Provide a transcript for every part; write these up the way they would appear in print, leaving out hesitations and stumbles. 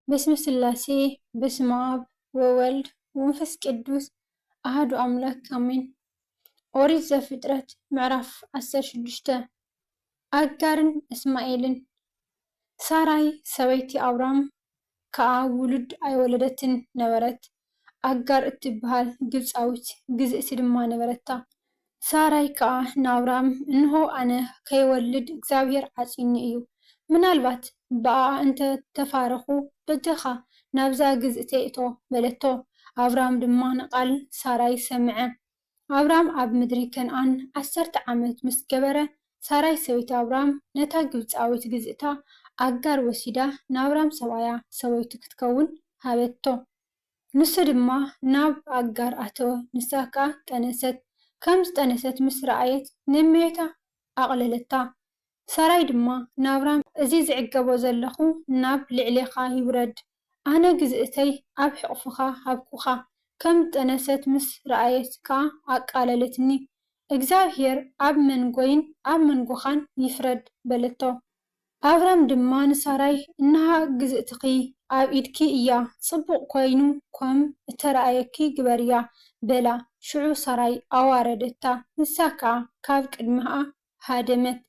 بسم السلاسي بسم آب وولد ومنفس قدوس أحد أملاك آمين. أوريت زفطرت معرف 16 أجارن إسماعيلن ساراي سويتي أبرام كا ولد أي ولدتن نبرت أجار اتبهال جبساوت جزء دما نبرتا ساراي كا نابرام إنه أنا كي ولد እግዚአብሔር عصيني إيو من البات بقى أنت تفارخو بدخا نابزا جزء إتو بلتو أبرام دمان قال ساراي سمعه أبرام أب مدري كنعان 10 عامت مسكبره ساراي سويت أبرام نتا ግብፃዊት ግዝእታ ኣጋር ወሲዳ ናብራም ሰባያ ሰበይቱ ክትከውን ሃበቶ ንሱ ድማ ናብ ኣጋር ኣተወ ንሳ ከዓ ጠነሰት ከም ዝጠነሰት ምስ ረኣየት ንሜታ ኣቕለለታ ሳራይ ድማ ናብራም እዚ ዝዕገቦ ዘለኹ ናብ ልዕሌኻ ይውረድ ኣነ ግዝእተይ ኣብ ሕቑፍኻ ሃብኩኻ ከም ጠነሰት ምስ ረኣየት ከዓ ኣቃለለትኒ እግዚአብሔር ኣብ መንጎይን ኣብ መንጎኻን ይፍረድ በለቶ أبرام دمان ساراي إنها جزءتقي أب إدكي إياه صبق كوينو كم ترأيكي جبريا بلا شعو ساراي أواردتا نساكا كابك إدمها هادمت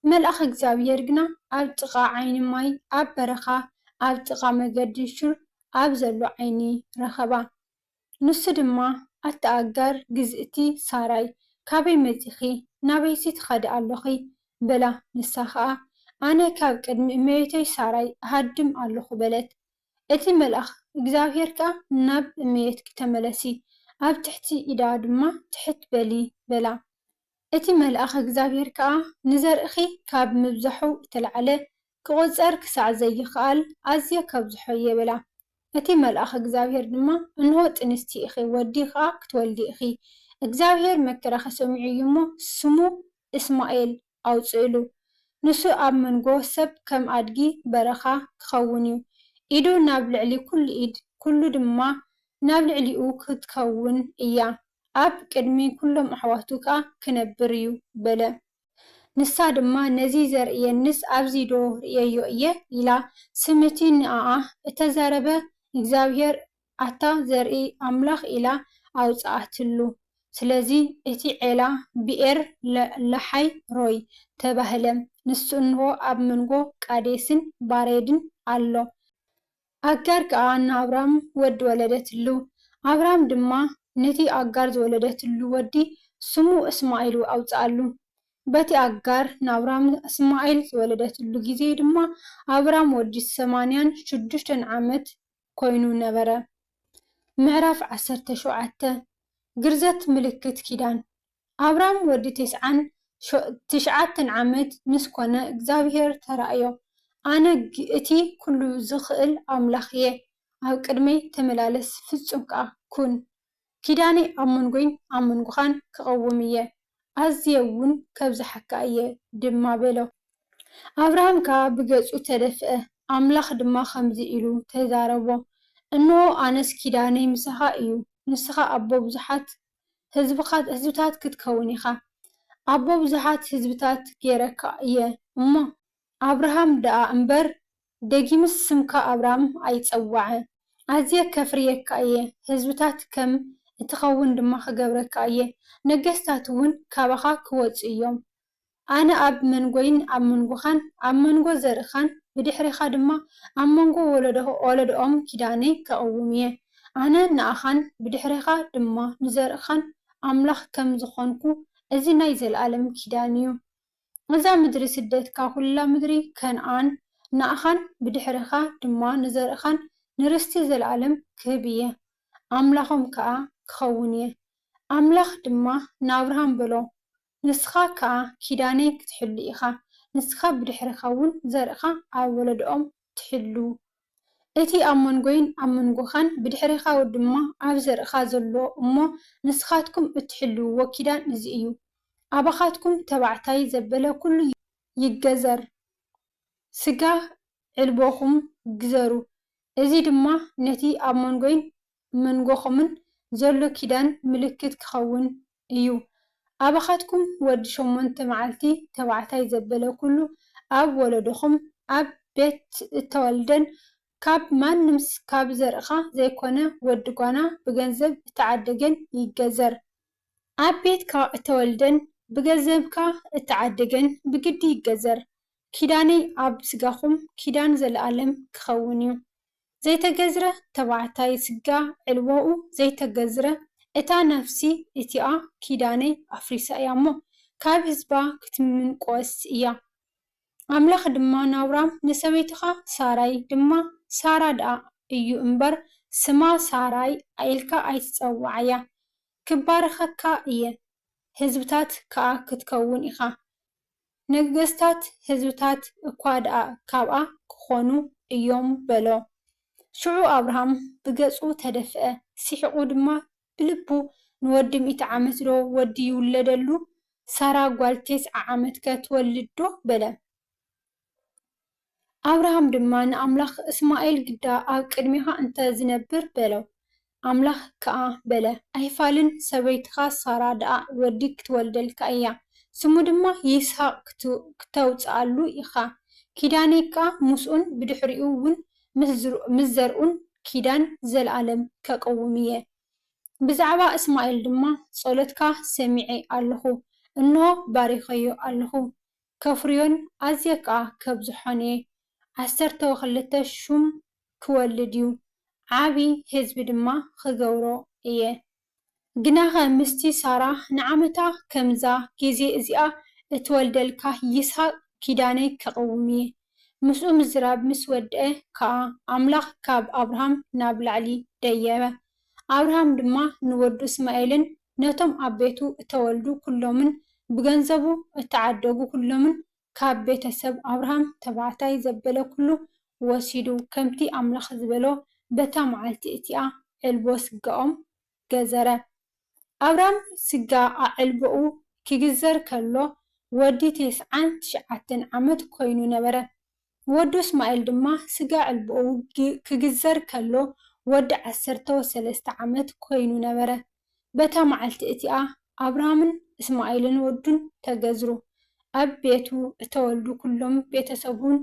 ملأخ إكزابير جنا أب تقا عين ماي أب برخا أب تقا مجدشر أب زلو عيني رخبا نص دما أتأجر جزءتي ساراي كابي مزيخي نابيسي تخد اللخي بلا نساخا أنا كاب قدم إميتي ساراي هادم ألوخ بلت إتي ملأخ إجزاهير كا ناب إميتك تملسي أب تحتي إداد ما تحت بلي بلا إتي ملأخ إجزاهير كا نزر أخي كاب مبزحو تلعله كغزر كسع زي خال أزيا كابزحو يبلا إتي ملأخ إجزاهير دما إنه تنستي أخي ودي خا كتولدي أخي إجزاهير مكرخ سمعي يمو سمو إسماعيل أو تسألو ንሱ ኣብ መንጎ ሰብ ከም ኣድጊ በረኻ ክኸውን እዩ ኢዱ ናብ ልዕሊ ኩሉ ኢድ ኩሉ ድማ ናብ ልዕሊኡ ክትከውን እያ ኣብ ቅድሚ ኩሎም ኣሕዋቱ ከዓ ክነብር እዩ በለ ንሳ ድማ ነዚ ዘርእየንስ ኣብዚ ዶ ርእየዮ እየ ኢላ ስምቲ ንኣኣ እተዛረበ እግዚኣብሔር ኣታ ዘርኢ ኣምላኽ ኢላ ኣውፅኣትሉ ስለዚ እቲ ዔላ ብኤር ለሓይ ሮይ ተባህለ ንሱ እንሆ ኣብ መንጎ ቃዴስን ባሬድን ኣሎ ኣጋር ከዓ ንኣብራም ወዲ ወለደትሉ ኣብራም ድማ ነቲ ኣጋር ዝወለደትሉ ወዲ ስሙ እስማኤል ኣውፅኣሉ በቲ ኣጋር ንኣብራም እስማኤል ዝወለደትሉ ግዜ ድማ ኣብራም ወዲ 86 ዓመት ኮይኑ ነበረ ምዕራፍ 17 ግርዘት ምልክት ኪዳን ኣብራም ወዲ 9 ዓመት ምስ ኮነ እግዚአብሔር ተራእዮ ኣነ እቲ ኩሉ ዝኽእል ኣምላኽ እየ ኣብ ቅድመይ ተመላለስ ፍጹም ከዓ ኩን ኪዳኔ ኣብ መንጎይን ኣብ መንጎኻን ክቐውም እየ ኣዝየ እውን ከብዝሓካ እየ ድማ በሎ ኣብርሃም ከዓ ብገጹ ተደፍአ ኣምላኽ ድማ ከምዚ ኢሉ ተዛረቦ እንሆ ኣነስ ኪዳነይ ምስኻ እዩ ንስኻ ኣቦ ብዙሓት ህዝብታት ክትከውን ኢኻ ኣቦ ብዙሓት ህዝብታት ገይረካ እየ እሞ ኣብርሃም ደኣ እምበር ደጊምስ ስምካ ኣብራም ኣይፀዋዐ ኣዝየ ከፍርየካ እየ ህዝብታት ከም እትኸውን ድማ ክገብረካ እየ ነገስታት እውን ካባኻ ክወፁ እዮም ኣነ ኣብ መንጎይን ኣብ መንጎኻን ኣብ መንጎ ዘርእኻን ብድሕሪኻ ድማ ኣብ መንጎ ወለዶኦም ኪዳነይ ከቐውም እየ ኣነ ንኣኻን ብድሕሪኻ ድማ ንዘርእኻን ኣምላኽ ከም ዝኾንኩ እዚ ናይ ዘለኣለም ኪዳን እዩ እዛ ምድሪ ስደትካ ኩላ ምድሪ ከነኣን ንኣኻን ብድሕሪኻ ድማ ንዘርእኻን ንርስቲ ዘለኣለም ክህብ እየ ኣምላኾም ከዓ ክኸውን እየ ኣምላኽ ድማ ንኣብርሃም በሎ ንስኻ ከዓ ኪዳነይ ክትሕሉ ኢኻ ንስኻ ብድሕሪኻ እውን ዘርእኻ ኣብ ወለዶኦም ትሕሉ እቲ ኣብ መንጎይን ኣብ መንጎኻን ብድሕሪኻ ድማ ኣብ ዘርእኻ ዘሎ እሞ ንስኻትኩም እትሕልውዎ ኪዳን እዚ እዩ ኣባኻትኩም ተባዕታይ ዘበለ ኩሉ ይገዘር ስጋ ዕልቦኹም ግዘሩ እዚ ድማ ነቲ ኣብ መንጎይን መንጎኹምን ዘሎ ኪዳን ምልክት ክኸውን እዩ ኣባኻትኩም ወዲ 8 መዓልቲ ተባዕታይ ዘበለ ኩሉ ኣብ ወለዶኹም ኣብ ቤት እተወልደን ካብ ማንምስ ካብ ዘርእኻ ዘይኮነ ወዲ ጓና ብገንዘብ እተዓደገን ይገዘር። ኣብ ቤትካ እተወልደን ብገንዘብካ እተዓደገን ብግዲ ይገዘር። ኪዳነይ ኣብ ስጋኹም ኪዳን ዘለኣለም ክኸውን እዩ። ዘይተገዝረ ተባዕታይ ስጋ ዕልቦኡ ዘይተገዝረ እታ ነፍሲ እቲኣ ኪዳነይ ኣፍሪሳ እያ እሞ ካብ ህዝባ ክትምንቆስ እያ። ኣምላኽ ድማ ናብራም ንሰበይትኻ ሳራይ ድማ ሳራ ደኣ እዩ እምበር ስማ ሳራይ ኢልካ ኣይትፀዋዓያ። ክባረኸካ እየ ህዝብታት ከዓ ክትከውን ኢኻ። ነገስታት ህዝብታት እኳ ደኣ ካብኣ ክኾኑ እዮም በሎ። ሽዑ አብርሃም ብገጹ ተደፍአ፣ ሲሕቁ ድማ ብልቡ ንወዲ 100 ዓመት ዶ ወዲ ይውለደሉ ሳራ ጓል 90 ዓመት ከትወልድ ዶ በለ። አብርሃም ድማ ንኣምላኽ እስማኤል ግዳ ኣብ ቅድሚኻ እንተ ዝነብር በለው። ኣምላኽ ከዓ በለ ኣይፋልን ሰበይትኻ ሳራ ደኣ ወዲ ክትወልደልካ እያ፣ ስሙ ድማ ይስሐቅ ክተውፅኣሉ ኢኻ። ኪዳነይ ከዓ ምስኡን ብድሕሪኡ እውን ምስ ዘርኡን ኪዳን ዘለኣለም ከቀውም እየ። ብዛዕባ እስማኤል ድማ ጸሎትካ ሰሚዐ ኣለኹ፣ እንሆ ባሪኸዮ ኣለኹ፣ ከፍርዮን ኣዝየ ከዓ ከብዝሖን እየ። 12 ሹም ክወልድ እዩ፣ ዓብይ ህዝቢ ድማ ክገብሮ እየ። ግናኸ ምስቲ ሳራ ንዓመታ ከምዛ ግዜ እዚኣ እትወልደልካ ይስሐቅ ኪዳነይ ከቀውም እየ። ምስኡ ምዝራብ ምስ ወድአ ከዓ ኣምላኽ ካብ አብርሃም ናብ ላዕሊ ደየበ። አብርሃም ድማ ንወዱ እስማኤልን ነቶም ኣብ ቤቱ እተወልዱ ኩሎምን ብገንዘቡ እተዓደጉ ኩሎምን ካብ ቤተሰብ አብርሃም ተባዕታይ ዘበለ ኩሉ ወሲዱ ከምቲ ኣምላኽ ዝበሎ በታ መዓልቲ እቲኣ ዕልቦ ስጋኦም ገዘረ። አብርሃም ስጋ ኣዕልቦኡ ክግዘር ከሎ ወዲ 99 ዓመት ኮይኑ ነበረ። ወዱ እስማኤል ድማ ስጋ ዕልቦኡ ክግዘር ከሎ ወዲ 13 ዓመት ኮይኑ ነበረ። በታ መዓልቲ እቲኣ አብርሃምን እስማኤልን ወዱን ተገዝሩ። ኣብ ቤቱ እተወልዱ ኩሎም ቤተሰቡን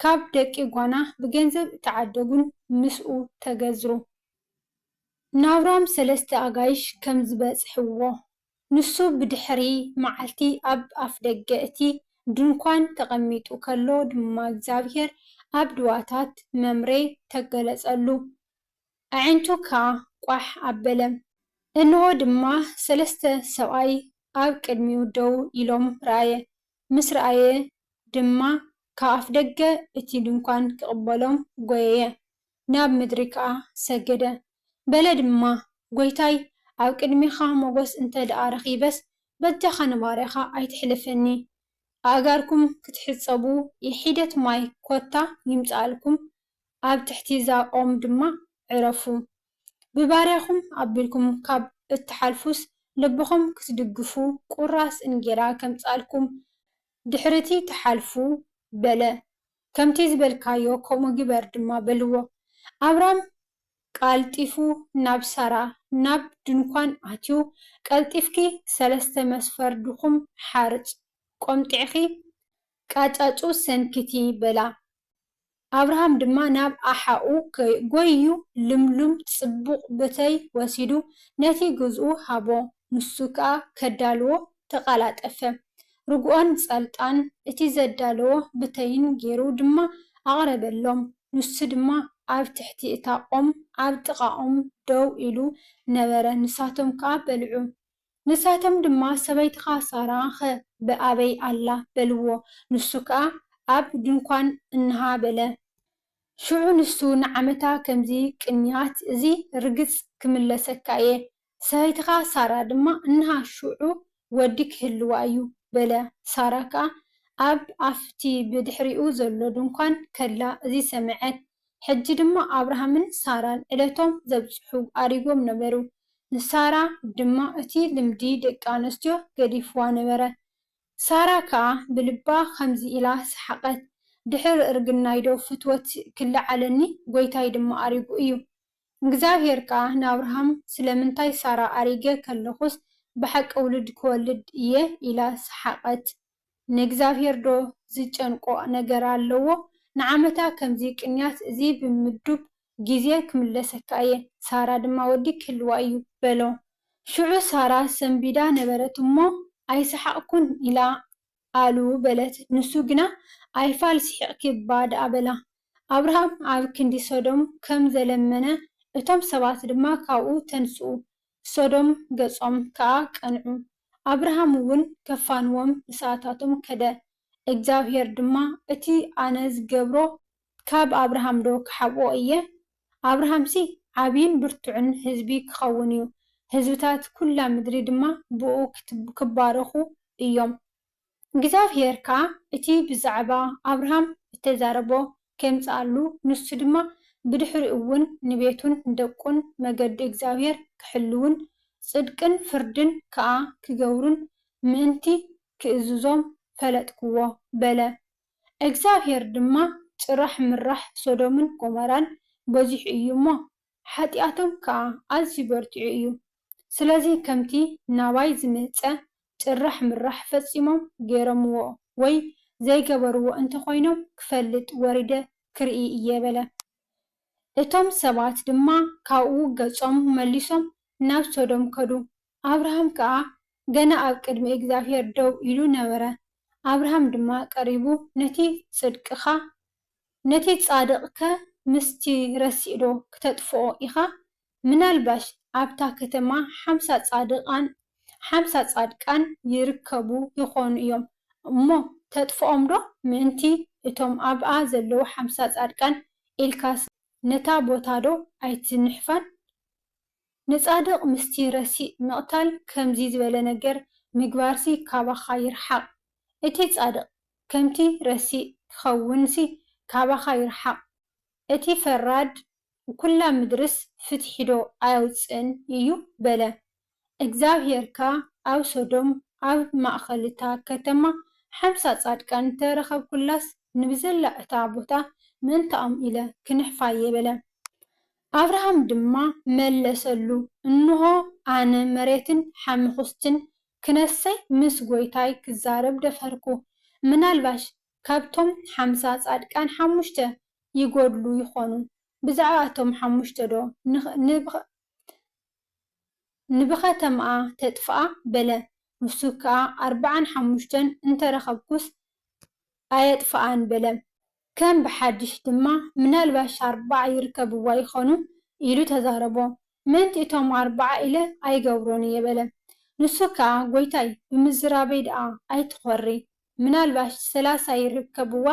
ካብ ደቂ ጓና ብገንዘብ እተዓደጉን ምስኡ ተገዝሩ። ናብራም 3 ኣጋይሽ ከም ዝበፅሕዎ ንሱ ብድሕሪ መዓልቲ ኣብ ኣፍ ደገ እቲ ድንኳን ተቐሚጡ ከሎ ድማ እግዚአብሔር ኣብ ድዋታት መምሬ ተገለጸሉ። ኣዒንቱ ከዓ ቋሕ ኣበለ። እንሆ ድማ 3 ሰብኣይ ኣብ ቅድሚኡ ደው ኢሎም ረኣየ። ምስ ረኣየ ድማ ካብ ኣፍ ደገ እቲ ድንኳን ክቕበሎም ጎየየ፣ ናብ ምድሪ ከዓ ሰገደ። በለ ድማ ጎይታይ ኣብ ቅድሚኻ ሞገስ እንተ ደኣ ረኺበስ በጃኻ ንባርያኻ ኣይትሕልፈኒ። ኣእጋርኩም ክትሕፀቡ የሒደት ማይ ኮታ ይምፃኣልኩም፣ ኣብ ትሕቲ እዛ ኦም ድማ ዕረፉ። ብባርያኹም ኣቢልኩም ካብ እትሓልፉስ ልብኹም ክትድግፉ ቁራስ እንጀራ ከምፃልኩም ድሕርቲ ተሓልፉ በለ። ከምቲ ዝበልካዮ ከምኡ ግበር ድማ በልዎ። አብራም ቃልጢፉ ናብ ሳራ ናብ ድንኳን ኣትዩ ቀልጢፍኪ 3 መስፈር ድኹም ሓርጭ ቆምጢዕኺ ቃጫጩ ሰንክቲ በላ። አብርሃም ድማ ናብ ኣሓኡ ጎይዩ ልምሉም ጽቡቕ በተይ ወሲዱ ነቲ ገዝኡ ሃቦ። ንሱ ከዓ ከዳልዎ ተቃላጠፈ። ርግኦን ጸልጣን እቲ ዘዳለዎ በተይን ገይሩ ድማ ኣቕረበሎም። ንሱ ድማ ኣብ ትሕቲ እታ ኦም ኣብ ጥቓኦም ደው ኢሉ ነበረ። ንሳቶም ከዓ በልዑ። ንሳቶም ድማ ሰበይትኻ ሳራ ኸ ብኣበይ ኣላ በልዎ። ንሱ ከዓ ኣብ ድንኳን እንሃ በለ። ሽዑ ንሱ ንዓመታ ከምዚ ቅንያት እዚ ርግጽ ክምለሰካ እየ፣ ሰበይትኻ ሳራ ድማ እንሃ ሽዑ ወዲ ክህልዋ እዩ በለ። ሳራ ከዓ ኣብ ኣፍቲ ብድሕሪኡ ዘሎ ድንኳን ከላ እዚ ሰምዐት። ሕጂ ድማ አብርሃምን ሳራን ዕለቶም ዘብፅሑ ኣሪጎም ነበሩ። ንሳራ ድማ እቲ ልምዲ ደቂ ኣንስትዮ ገዲፍዋ ነበረ። ሳራ ከዓ ብልባ ከምዚ ኢላ ሰሓቐት፣ ድሕሪ እርግናይ ዶ ፍትወት ክለዓለኒ ጎይታይ ድማ ኣሪጉ እዩ። እግዚአብሔር ከዓ ንኣብርሃም ስለምንታይ ሳራ ኣሪገ ከለኹስ ብሓቂ ውሉድ ክወልድ እየ ኢላ ሰሓቐት። ንእግዚአብሔር ዶ ዝጨንቆ ነገር ኣለዎ? ንዓመታ ከምዚ ቅንያት እዚ ብምድብ ግዜ ክምለሰካ እየ ሳራ ድማ ወዲ ክህልዋ እዩ በሎ። ሽዑ ሳራ ሰንቢዳ ነበረት እሞ ኣይሰሓቅኩን ኢላ አሉ በለት። ንሱ ግና ኣይፋልስሕቅኪ እባ ደኣ በላ። አብርሃም ኣብ ክንዲ ሶዶም ከም ዘለመነ እቶም ሰባት ድማ ካብኡ ተንስኡ፣ ሶዶም ገጾም ከዓ ቀንዑ። አብርሃም እውን ከፋንዎም ንስኣታቶም ከደ። እግዚአብሔር ድማ እቲ ኣነ ዝገብሮ ካብ አብርሃም ዶ ክሓብኦ እየ? አብርሃምሲ ዓብይን ብርቱዕን ህዝቢ ክኸውን እዩ፣ ህዝብታት ኩላ ምድሪ ድማ ብኡ ክባረኹ እዮም። እግዚአብሔር ከዓ እቲ ብዛዕባ አብርሃም እተዛረቦ ከምፅኣሉ ንሱ ድማ ብድሕሪኡ እውን ንቤቱን ንደቁን መገዲ እግዚአብሔር ክሕልውን ጽድቅን ፍርድን ከዓ ክገብሩን ምእንቲ ክእዝዞም ፈለጥክዎ በለ። እግዚአብሔር ድማ ጭራሕ ምራሕ ሶዶምን ጎሞራን በዚሑ እዩ እሞ ሓጢኣቶም ከዓ ኣዝዩ በርቲዑ እዩ። ስለዚ ከምቲ ናባይ ዝመፀ ጭራሕ ምራሕ ፈፂሞም ገይሮምዎ ወይ ዘይገበርዎ እንተኮይኖም ክፈልጥ ወሪደ ክርኢ እየ በለ። እቶም ሰባት ድማ ካብኡ ገጾም መሊሶም ናብ ሶዶም ከዱ። አብርሃም ከዓ ገና ኣብ ቅድሚ እግዚአብሔር ደው ኢሉ ነበረ። አብርሃም ድማ ቀሪቡ ነቲ ጻድቕከ ምስቲ ረሲእ ዶ ክተጥፍኦ ኢኻ? ምናልባሽ ኣብታ ከተማ 50 ጻድቃን ይርከቡ ይኾኑ እዮም እሞ ተጥፍኦም ዶ ምእንቲ እቶም ኣብኣ ዘለዉ 50 ጻድቃን ኢልካስ ነታ ቦታ ዶ ኣይትንሕፋን? ንጻድቕ ምስቲ ረሲእ ምቕታል ከምዚ ዝበለ ነገር ምግባርሲ ካባኻ ይርሓቕ። እቲ ጻድቕ ከምቲ ረሲእ ክኸውንሲ ካባኻ ይርሓቕ። እቲ ፈራድ ኩላ ምድርስ ፍትሒ ዶ ኣየውፅእን እዩ በለ። እግዚአብሔርካ ኣብ ሶዶም ኣብ ማእኸልታ ከተማ 50 ጻድቃን እንተረኸብኩላስ ንብዘላ እታ ቦታ ምንታኦም ኢለ ክንሕፋየ በለ። አብርሃም ድማ መለሰሉ እንሆ ኣነ መሬትን ሓመኹስትን ክነሰይ ምስ ጎይታይ ክዛረብ ደፈርኩ። ምናልባሽ ካብቶም 50 ጻድቃን 5 ይጎድሉ ይኾኑ። ብዛዕባ እቶም 5 ዶ ንብኸተማኣ ተጥፍኣ በለ። ንሱ ከዓ 45 እንተረኸብኩስ ኣየጥፍኣን በለ። ከም ብሓድሽ ድማ ምናልባሽ 40 ይርከብዋ ይኾኑ ኢሉ ተዛረቦ። ምንቲ እቶም 40 ኢለ ኣይገብሮን እየ በለ። ንሱ ከዓ ጎይታይ ብምዝራበይ ደኣ ኣይትኾሪ፣ ምናልባሽ 30 ይርከብዋ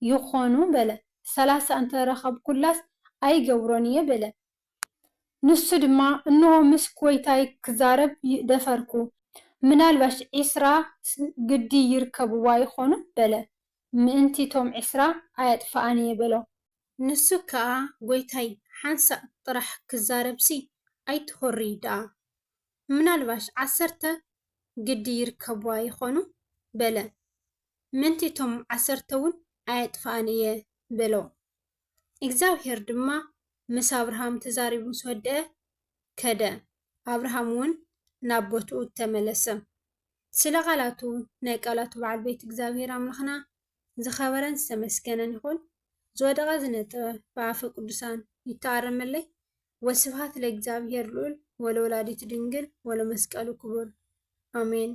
ይኾኑ በለ። 30 እንተረኸብኩላስ ኣይገብሮን እየ በለ። ንሱ ድማ እንሆ ምስ ጎይታይ ክዛረብ ደፈርኩ፣ ምናልባሽ 20 ግዲ ይርከብዋ ይኾኑ በለ። ምእንቲ እቶም 20 ኣየጥፍኣን እየ በሎ። ንሱ ከዓ ጎይታይ ሓንሳእ ጥራሕ ክዛረብሲ ኣይትኾሪ ደኣ፣ ምናልባሽ 10 ግዲ ይርከብዋ ይኾኑ በለ። ምንቲ እቶም 10 እውን ኣየጥፍኣን እየ በሎ። እግዚአብሔር ድማ ምስ አብርሃም ተዛሪቡ ምስ ወድአ ከደ። አብርሃም እውን ናብ ቦትኡ ተመለሰ። ስለ ቃላቱ ናይ ቃላቱ በዓል ቤት እግዚአብሔር አምላኽና ዝኸበረን ዝተመስገነን ይኹን። ዝወደቐ ዝነጠበ ብኣፈ ቅዱሳን ይተኣረመለይ። ወስብሐት ለእግዚአብሔር ልዑል ወለወላዲቱ ድንግል ወለመስቀሉ ክቡር አሜን።